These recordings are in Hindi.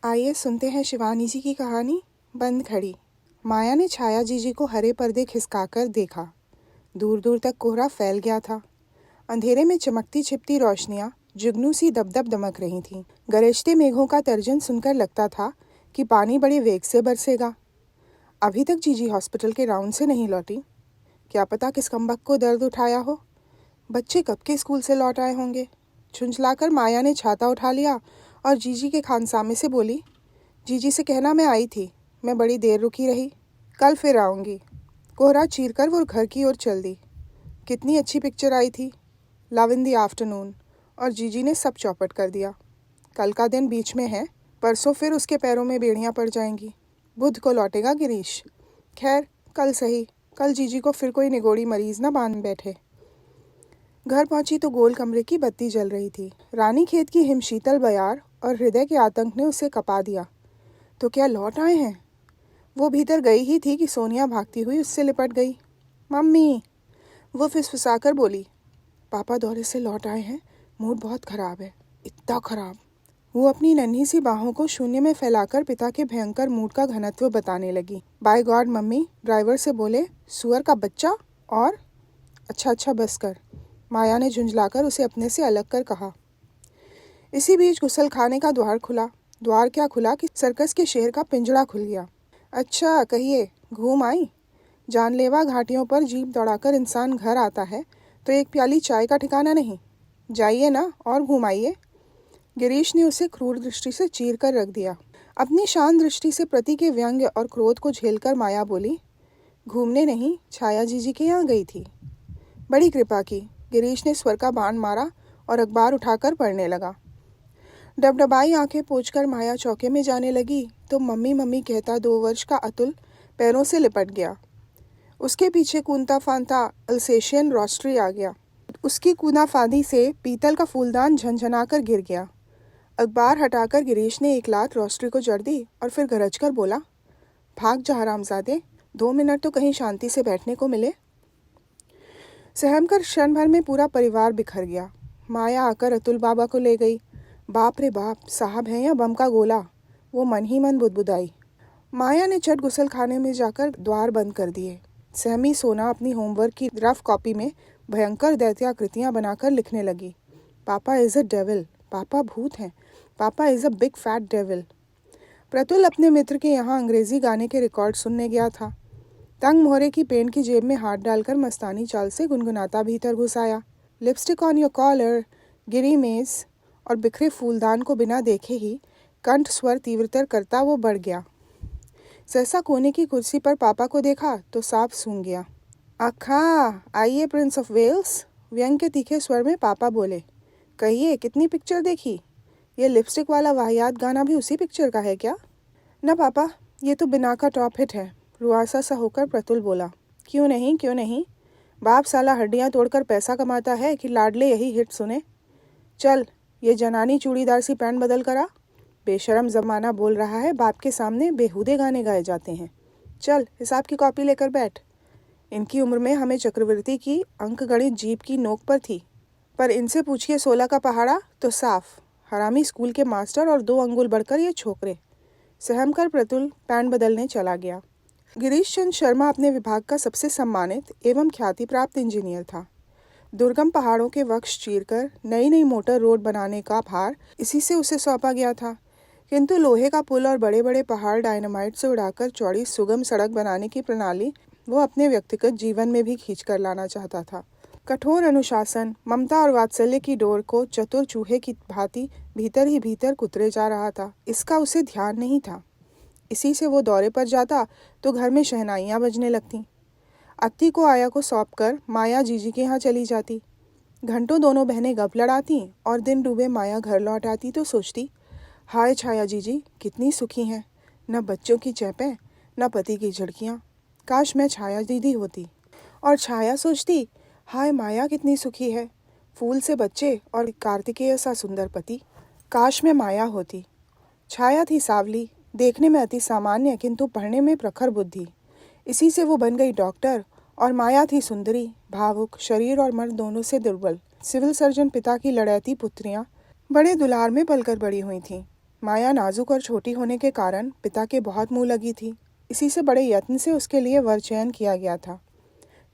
आइए सुनते हैं शिवानी जी की कहानी बंद खड़ी। माया ने छाया जीजी को हरे पर्दे खिसकाकर देखा। दूर दूर तक कोहरा फैल गया था। अंधेरे में चमकती छिपती रोशनियां जुगनू सी दबदब दमक रही थीं। गरजते मेघों का तर्जन सुनकर लगता था कि पानी बड़े वेग से बरसेगा। अभी तक जीजी हॉस्पिटल के राउंड से नहीं लौटी। क्या पता किस कमबख्त को दर्द उठाया हो। बच्चे कब के स्कूल से लौट आए होंगे। झुंझलाकर माया ने छाता उठा लिया और जीजी के खानसामे से बोली, जीजी से कहना मैं आई थी, मैं बड़ी देर रुकी रही, कल फिर आऊँगी। कोहरा चीरकर वो घर की ओर चल दी। कितनी अच्छी पिक्चर आई थी, लव इन द आफ्टरनून, और जीजी ने सब चौपट कर दिया। कल का दिन बीच में है, परसों फिर उसके पैरों में बेड़ियाँ पड़ जाएंगी। बुध को लौटेगा गिरीश। खैर कल सही, कल जीजी को फिर कोई निगोड़ी मरीज न बांध बैठे। घर पहुंची तो गोल कमरे की बत्ती जल रही थी। रानी खेत की हिमशीतल बयार और हृदय के आतंक ने उसे कपा दिया। तो क्या लौट आए हैं? वो भीतर गई ही थी कि सोनिया भागती हुई उससे लिपट गई। मम्मी, वो फिसफिसाकर बोली। पापा दौरे से लौट आए हैं, मूड बहुत खराब है, इतना खराब। वो अपनी नन्ही सी बाहों को शून्य में फैलाकर पिता के भयंकर मूड का घनत्व बताने लगी। बाय गॉड मम्मी, ड्राइवर से बोले, सुअर का बच्चा। और अच्छा बस कर, माया ने झुंझलाकर उसे अपने से अलग कर कहा। इसी बीच गुसल खाने का द्वार खुला। द्वार क्या खुला कि सर्कस के शेर का पिंजड़ा खुल गया। अच्छा कहिए, घूम आई? जानलेवा घाटियों पर जीप दौड़ाकर इंसान घर आता है तो एक प्याली चाय का ठिकाना नहीं। जाइए ना और घुमाइए। गिरीश ने उसे क्रूर दृष्टि से चीर कर रख दिया। अपनी शांत दृष्टि से प्रति के व्यंग्य और क्रोध को झेलकर माया बोली, घूमने नहीं, छाया जीजी के यहाँ गई थी। बड़ी कृपा की। गिरीश ने स्वर का बाण मारा और अखबार उठाकर पढ़ने लगा। डबडबाई आंखें पोंछकर माया चौके में जाने लगी तो मम्मी मम्मी कहता 2 वर्ष का अतुल पैरों से लिपट गया। उसके पीछे कूदता फांदता अल्सेशियन रोस्ट्री आ गया। उसकी कूदाफांदी से पीतल का फूलदान झनझनाकर गिर गया। अखबार हटाकर गिरीश ने एक लात रोस्ट्री को जड़ दी और फिर गरजकर बोला, भाग जा हरामजादे, 2 मिनट तो कहीं शांति से बैठने को मिले। सहमकर क्षण भर में पूरा परिवार बिखर गया। माया आकर अतुल बाबा को ले गई। बाप रे बाप, साहब हैं या बम का गोला, वो मन ही मन बुदबुदाई। माया ने चट गुसल खाने में जाकर द्वार बंद कर दिए। सहमी सोना अपनी होमवर्क की रफ कॉपी में भयंकर दैत्याकृतियाँ बनाकर लिखने लगी। पापा इज़ अ डेविल, पापा भूत हैं, पापा is a big fat devil. Pratul अपने मित्र के यहाँ अंग्रेजी गाने के रिकॉर्ड सुनने गया था। तंग मोहरे की पेंट की जेब में हाथ डालकर मस्तानी चाल से गुनगुनाता भीतर घुस आया। लिपस्टिक ऑन योर कॉलर, गिरी मेज और बिखरे फूलदान को बिना देखे ही कंठ स्वर तीव्रतर करता वो बढ़ गया। सहसा कोने की कुर्सी पर पापा को देखा तो साफ सूंघ गया। आखा आइए प्रिंस ऑफ वेल्स, व्यंग के तीखे स्वर में पापा बोले। कहिए, कितनी पिक्चर देखी? ये लिपस्टिक वाला वाहियात गाना भी उसी पिक्चर का है क्या? न पापा, ये तो बिना का टॉप हिट है, रुआसा सा होकर प्रतुल बोला। क्यों नहीं, बाप साला हड्डियां तोड़कर पैसा कमाता है कि लाडले यही हिट सुने। चल, ये जनानी चूड़ीदार सी पैंट बदल करा। बेशरम जमाना बोल रहा है, बाप के सामने बेहूदे गाने गाए जाते हैं। चल, हिसाब की कॉपी लेकर बैठ। इनकी उम्र में हमें चक्रवर्ती की अंकगणित जीप की नोक पर थी, पर इनसे पूछिए 16 का पहाड़ा तो साफ हरामी स्कूल के मास्टर और 2 अंगुल बढ़कर ये छोकरे। सहम कर प्रतुल पैंट बदलने चला गया। गिरीश चंद्र शर्मा अपने विभाग का सबसे सम्मानित एवं ख्याति प्राप्त इंजीनियर था। दुर्गम पहाड़ों के वक्ष चीरकर नई मोटर रोड बनाने का भार इसी से उसे सौंपा गया था, किंतु लोहे का पुल और बड़े बड़े पहाड़ डायनामाइट से उड़ाकर चौड़ी सुगम सड़क बनाने की प्रणाली वो अपने व्यक्तिगत जीवन में भी खींच कर लाना चाहता था। कठोर अनुशासन, ममता और वात्सल्य की डोर को चतुर चूहे की भांति भीतर ही भीतर कुतरे जा रहा था। इसका उसे ध्यान नहीं था। इसी से वो दौरे पर जाता तो घर में शहनाइयाँ बजने लगतीं। अत्ती को आया को सौंपकर माया जीजी के यहाँ चली जाती। घंटों दोनों बहनें गप लड़ाती और दिन डूबे माया घर लौट आती तो सोचती, हाय छाया जीजी कितनी सुखी हैं, न बच्चों की चैपें न पति की झड़कियाँ। काश मैं छाया दीदी होती। और छाया सोचती, हाय माया कितनी सुखी है, फूल से बच्चे और कार्तिकेय सा सुंदर पति। काश मैं माया होती। छाया थी सावली, देखने में अति सामान्य किंतु पढ़ने में प्रखर बुद्धि। इसी से वो बन गई डॉक्टर। और माया थी सुंदरी, भावुक, शरीर और मन दोनों से दुर्बल, सिविल सर्जन पिता की लड़ैती पुत्रियां बड़े दुलार में पलकर बड़ी हुई थीं। माया नाजुक और छोटी होने के कारण पिता के बहुत मुँह लगी थी। इसी से बड़े यत्न से उसके लिए वर चयन किया गया था।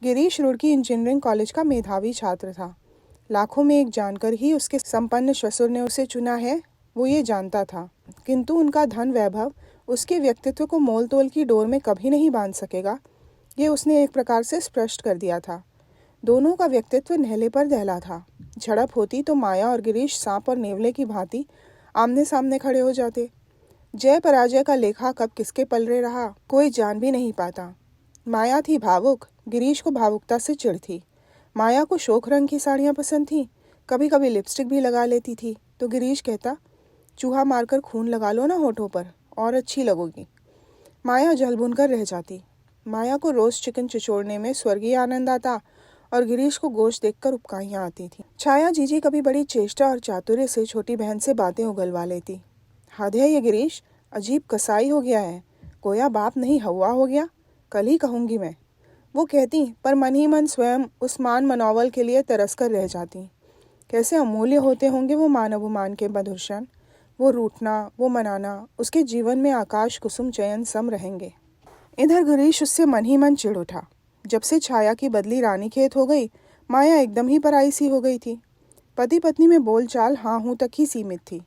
गिरीश रुड़की इंजीनियरिंग कॉलेज का मेधावी छात्र था। लाखों में एक जानकर ही उसके संपन्न ससुर ने उसे चुना है, वो ये जानता था। किंतु उनका धन वैभव उसके व्यक्तित्व को मोल तोल की डोर में कभी नहीं बांध सकेगा, ये उसने एक प्रकार से स्पष्ट कर दिया था। दोनों का व्यक्तित्व नहले पर दहला था। झड़प होती तो माया और गिरीश सांप और नेवले की भांति आमने सामने खड़े हो जाते। जय पराजय का लेखा कब किसके पलड़े रहा, कोई जान भी नहीं पाता। माया थी भावुक, गिरीश को भावुकता से चिढ़ थी। माया को शोक रंग की साड़ियाँ पसंद थी, कभी कभी लिपस्टिक भी लगा लेती थी, तो गिरीश कहता, चूहा मारकर खून लगा लो ना होठों पर, और अच्छी लगोगी। माया जल भुन कर रह जाती। माया को रोज चिकन चिचोड़ने में स्वर्गीय आनंद आता और गिरीश को गोश्त देखकर उपकाइयाँ आती थी। छाया जीजी कभी बड़ी चेष्टा और चातुर्य से छोटी बहन से बातें उगलवा लेती। हद है ये गिरीश, अजीब कसाई हो गया है, गोया बाप नहीं हवा हो गया, कल ही कहूँगी मैं, वो कहती, पर मन ही मन स्वयं उस मान मनोवल के लिए तरस कर रह जाती। कैसे अमूल्य होते होंगे वो मान अभिमान के मधुर क्षण, वो रूठना, वो मनाना, उसके जीवन में आकाश कुसुम चयन सम रहेंगे। इधर गिरीश उससे मन ही मन चिढ़ उठा। जब से छाया की बदली रानीखेत हो गई, माया एकदम ही पराई सी हो गई थी। पति पत्नी में बोलचाल हाँ हूँ तक ही सीमित थी।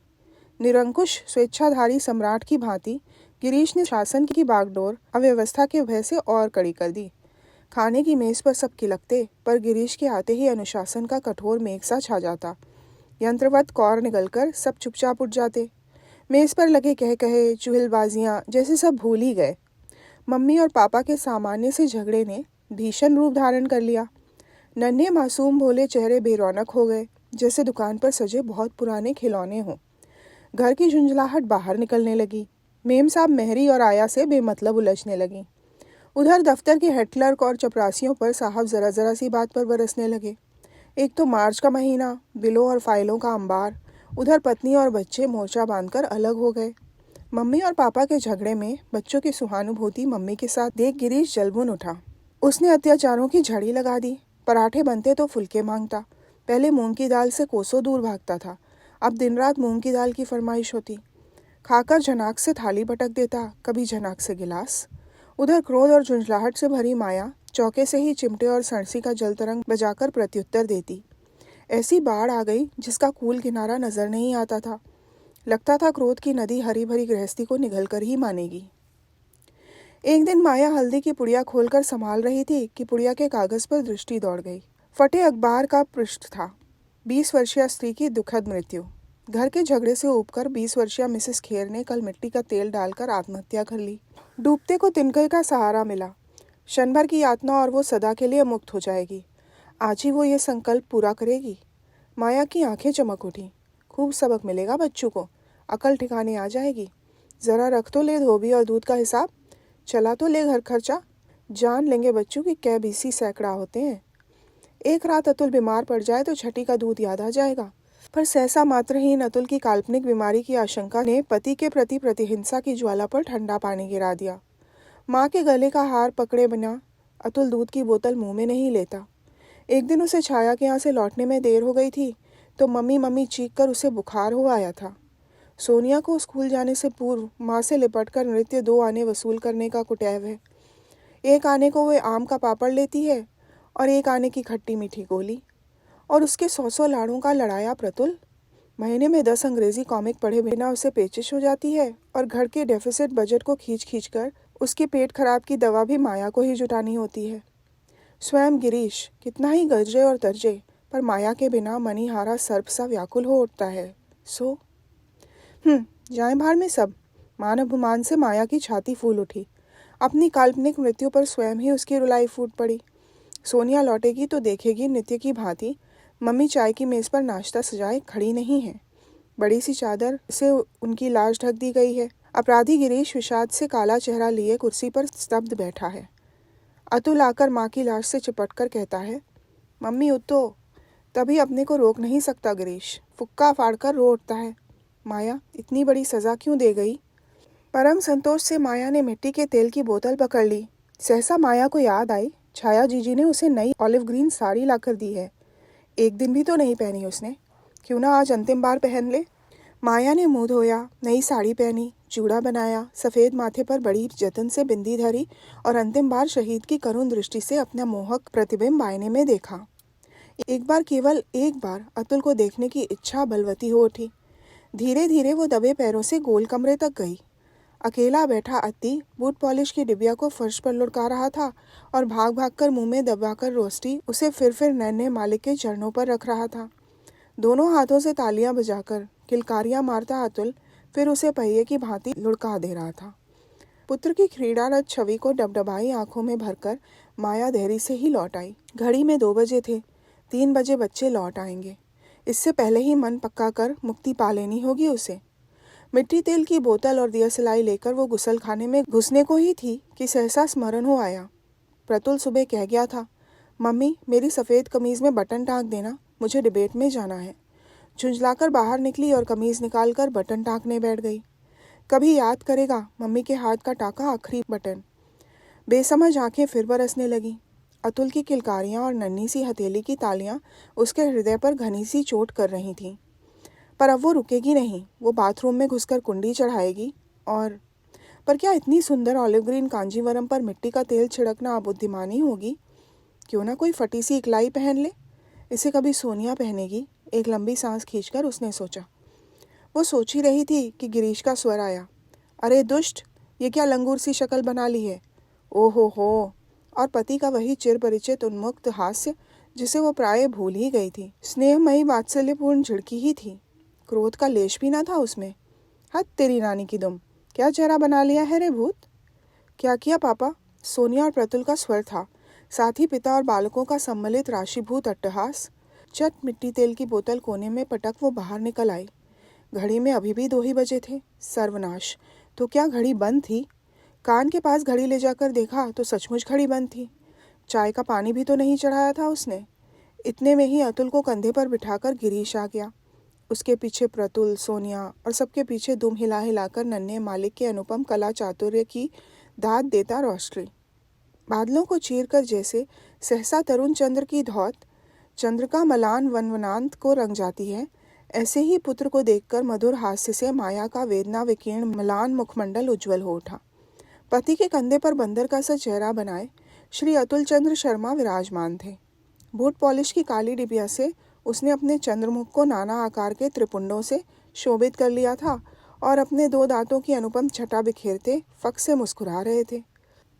निरंकुश स्वेच्छाधारी सम्राट की भांति गिरीश ने शासन की बागडोर अव्यवस्था के भय से और कड़ी कर दी। खाने की मेज पर सब किलकते, पर गिरीश के आते ही अनुशासन का कठोर मेघ सा छा जाता। यंत्रवत कौर निगलकर सब चुपचाप उठ जाते। मेज पर लगे कह कहे, चुहलबाजियाँ जैसे सब भूल ही गए। मम्मी और पापा के सामान्य से झगड़े ने भीषण रूप धारण कर लिया। नन्हे मासूम भोले चेहरे बेरौनक हो गए, जैसे दुकान पर सजे बहुत पुराने खिलौने हों। घर की झुंझलाहट बाहर निकलने लगी। मेम साहब मेहरी और आया से बेमतलब उलझने लगी। उधर दफ्तर के हेड क्लर्क और चपरासियों पर साहब जरा जरा सी बात पर बरसने लगे। एक तो मार्च का महीना, बिलों और फाइलों का अंबार। उधर पत्नी और बच्चे मोर्चा बांधकर अलग हो गए। मम्मी और पापा के झगड़े में बच्चों की सहानुभूति मम्मी के साथ देख गिरीश जलभुन उठा। उसने अत्याचारों की झड़ी लगा दी। पराठे बनते तो फुलके मांगता। पहले मूंग की दाल से कोसों दूर भागता था, अब दिन रात मूंग की दाल की फरमाइश होती। खाकर झनाक से थाली पटक देता, कभी झनाक से गिलास। उधर क्रोध और झुंझलाहट से भरी माया चौके से ही चिमटे और सरसी का जल तरंग बजाकर प्रत्युत्तर देती। ऐसी बाढ़ आ गई जिसका कूल किनारा नजर नहीं आता था। लगता था क्रोध की नदी हरी भरी गृहस्थी को निगलकर ही मानेगी। एक दिन माया हल्दी की पुड़िया खोलकर संभाल रही थी कि पुड़िया के कागज पर दृष्टि दौड़ गई। फटे अखबार का पृष्ठ था, 20 वर्षीय स्त्री की दुखद मृत्यु। घर के झगड़े से ऊबकर 20 वर्षीय मिसेस खेर ने कल मिट्टी का तेल डालकर आत्महत्या कर ली। डूबते को तिनके का सहारा मिला। क्षण भर की यातना और वो सदा के लिए मुक्त हो जाएगी। आज ही वो ये संकल्प पूरा करेगी। माया की आंखें चमक उठी। खूब सबक मिलेगा बच्चों को, अकल ठिकाने आ जाएगी। जरा रख तो ले धोबी और दूध का हिसाब, चला तो ले घर खर्चा। जान लेंगे बच्चों की कै बीसी सैकड़ा होते हैं। एक रात अतुल बीमार पड़ जाए तो छठी का दूध याद आ जाएगा। पर सहसा मात्रहीन अतुल की काल्पनिक बीमारी की आशंका ने पति के प्रति प्रतिहिंसा की ज्वाला पर ठंडा पानी गिरा दिया। माँ के गले का हार पकड़े बिना अतुल दूध की बोतल मुंह में नहीं लेता। एक दिन उसे छाया के यहाँ से लौटने में देर हो गई थी तो मम्मी मम्मी चीख कर उसे बुखार हो आया था। सोनिया को स्कूल जाने से पूर्व माँ से लिपटकर नृत्य 2 आने वसूल करने का कुटैव है। एक आने को वे आम का पापड़ लेती है और एक आने की खट्टी मीठी गोली, और उसके 100 लाड़ों का लड़ाया प्रतुल। महीने में 10 अंग्रेजी कॉमिक पढ़े बिना उसे पेचिश हो जाती है और घर के डेफिसिट बजट को खींच कर उसके पेट खराब की दवा भी माया को ही जुटानी होती है। स्वयं गिरीश कितना ही गरजे और तर्जे, पर माया के बिना मनीहारा सर्प सा व्याकुल हो उठता है। सो जाए भाड़ में सब। मान अभिमान से माया की छाती फूल उठी। अपनी काल्पनिक मृत्यु पर स्वयं ही उसकी रुलाई फूट पड़ी। सोनिया लौटेगी तो देखेगी नित्य की भांति मम्मी चाय की मेज पर नाश्ता सजाए खड़ी नहीं है। बड़ी सी चादर से उनकी लाश ढक दी गई है। अपराधी गिरीश विषाद से काला चेहरा लिए कुर्सी पर स्तब्ध बैठा है। अतुल आकर माँ की लाश से चिपटकर कहता है, मम्मी उठो। तभी अपने को रोक नहीं सकता गिरीश, फुक्का फाड़कर रो उठता है। माया इतनी बड़ी सजा क्यों दे गई? परम संतोष से माया ने मिट्टी के तेल की बोतल पकड़ ली। सहसा माया को याद आई, छाया जीजी ने उसे नई ऑलिव ग्रीन साड़ी लाकर दी है। एक दिन भी तो नहीं पहनी उसने, क्यों ना आज अंतिम बार पहन ले। माया ने मुंह धोया, नई साड़ी पहनी, चूड़ा बनाया, सफ़ेद माथे पर बड़ी जतन से बिंदी धरी और अंतिम बार शहीद की करुण दृष्टि से अपना मोहक प्रतिबिंब आईने में देखा। एक बार, केवल एक बार अतुल को देखने की इच्छा बलवती हो उठी। धीरे धीरे वो दबे पैरों से गोल कमरे तक गई। अकेला बैठा अत्ती बूट पॉलिश की डिबिया को फर्श पर लुढ़का रहा था और भाग भाग कर मुंह में दबाकर रोस्टी उसे फिर नन्हे मालिक के चरणों पर रख रहा था। दोनों हाथों से तालियां बजाकर किलकारियां मारता अतुल फिर उसे पहिए की भांति लुढ़का दे रहा था। पुत्र की क्रीड़ारत छवि को डबडबाई आंखों में भरकर माया देरी से ही लौट आई। घड़ी में 2 बजे थे। 3 बजे बच्चे लौट आएंगे। इससे पहले ही मन पक्का कर मुक्ति पा लेनी होगी उसे। मिट्टी तेल की बोतल और दियासलाई लेकर वो गुसल खाने में घुसने को ही थी कि सहसा स्मरण हो आया। प्रतुल सुबह कह गया था, मम्मी मेरी सफ़ेद कमीज़ में बटन टाँक देना, मुझे डिबेट में जाना है। झुंझलाकर बाहर निकली और कमीज़ निकालकर बटन टाँकने बैठ गई। कभी याद करेगा मम्मी के हाथ का टाका आखिरी बटन। बेसमझ आंखें फिर बरसने लगी। अतुल की किलकारियां और नन्ही सी हथेली की तालियां उसके हृदय पर घनी सी चोट कर रही थीं। पर अब वो रुकेगी नहीं। वो बाथरूम में घुसकर कुंडी चढ़ाएगी और पर क्या इतनी सुंदर ऑलिव ग्रीन कांजीवरम पर मिट्टी का तेल छिड़कना बुद्धिमानी होगी? क्यों ना कोई फटी सी इकलाई पहन ले। इसे कभी सोनिया पहनेगी। एक लंबी सांस खींचकर उसने सोचा। वो सोच ही रही थी कि गिरीश का स्वर आया, अरे दुष्ट, ये क्या लंगूर सी शक्ल बना ली है। ओहो हो। और पति का वही चिरपरिचित उन्मुक्त हास्य जिसे वो प्राय भूल ही गई थी। स्नेहमयी वात्सल्यपूर्ण झिड़की ही थी। क्रोध का लेश भी ना था उसमें। हद तेरी नानी की दुम, क्या चेहरा बना लिया है रे भूत। क्या किया पापा? सोनिया और प्रतुल का स्वर था, साथ ही पिता और बालकों का सम्मिलित राशिभूत अट्टहास। चट मिट्टी तेल की बोतल कोने में पटक वो बाहर निकल आई। घड़ी में अभी भी 2 ही बजे थे। सर्वनाश, तो क्या घड़ी बंद थी? कान के पास घड़ी ले जाकर देखा तो सचमुच घड़ी बंद थी। चाय का पानी भी तो नहीं चढ़ाया था उसने। इतने में ही अतुल को कंधे पर बिठाकर गिरीश आ गया। उसके पीछे प्रतुल, सोनिया और सबके पीछे दुम हिला हिलाकर नन्हे मालिक के अनुपम कला चातुर्य की दाद देता रोस्ट्री। बादलों को चीरकर जैसे सहसा तरुण चंद्र की धौत चंद्र का मलान वनवनांत को रंग जाती है, ऐसे ही पुत्र को देखकर मधुर हास्य से माया का वेदना विकीर्ण मलान मुखमंडल उज्ज्वल हो उठा। पति के कंधे पर बंदर का सा चेहरा बनाए श्री अतुल चंद्र शर्मा विराजमान थे। बूट पॉलिश की काली डिबिया से उसने अपने चंद्रमुख को नाना आकार के त्रिपुंडों से शोभित कर लिया था और अपने 2 दांतों की अनुपम छटा बिखेरते फक से मुस्कुरा रहे थे।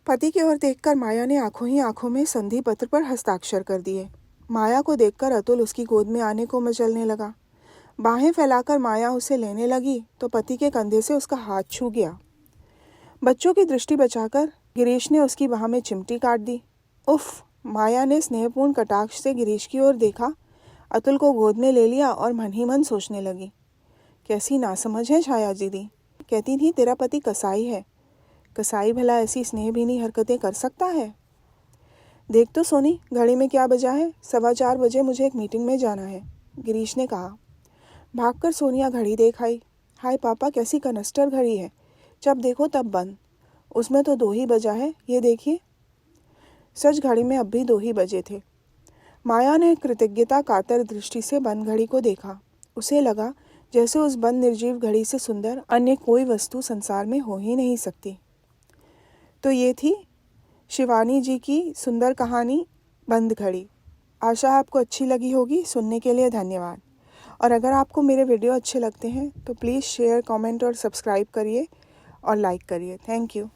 पति की ओर देखकर माया ने आंखों ही आंखों में संधि पत्र पर हस्ताक्षर कर दिए। माया को देखकर अतुल उसकी गोद में आने को मचलने लगा। बाहें फैलाकर माया उसे लेने लगी तो पति के कंधे से उसका हाथ छू गया। बच्चों की दृष्टि बचाकर गिरीश ने उसकी बाह में चिमटी काट दी। उफ! माया ने स्नेहपूर्ण कटाक्ष से गिरीश की ओर देखा, अतुल को गोद में ले लिया और मन ही मन सोचने लगी, कैसी नासमझ है छाया दीदी। कहती थी तेरा पति कसाई है। कसाई भला ऐसी स्नेहभीनी हरकतें कर सकता है? देख तो सोनी, घड़ी में क्या बजा है? 4:15 बजे मुझे एक मीटिंग में जाना है, गिरीश ने कहा। भागकर सोनिया घड़ी देख आई। हाय पापा, कैसी कनस्टर घड़ी है, जब देखो तब बंद। उसमें तो 2 ही बजा है, ये देखिए। सच घड़ी में अब भी 2 ही बजे थे। माया ने कृतज्ञता कातर दृष्टि से बंद घड़ी को देखा। उसे लगा जैसे उस बंद निर्जीव घड़ी से सुंदर अन्य कोई वस्तु संसार में हो ही नहीं सकती। तो ये थी शिवानी जी की सुंदर कहानी बंद घड़ी। आशा आपको अच्छी लगी होगी। सुनने के लिए धन्यवाद। और अगर आपको मेरे वीडियो अच्छे लगते हैं तो प्लीज़ शेयर, कमेंट और सब्सक्राइब करिए और लाइक करिए। Thank you.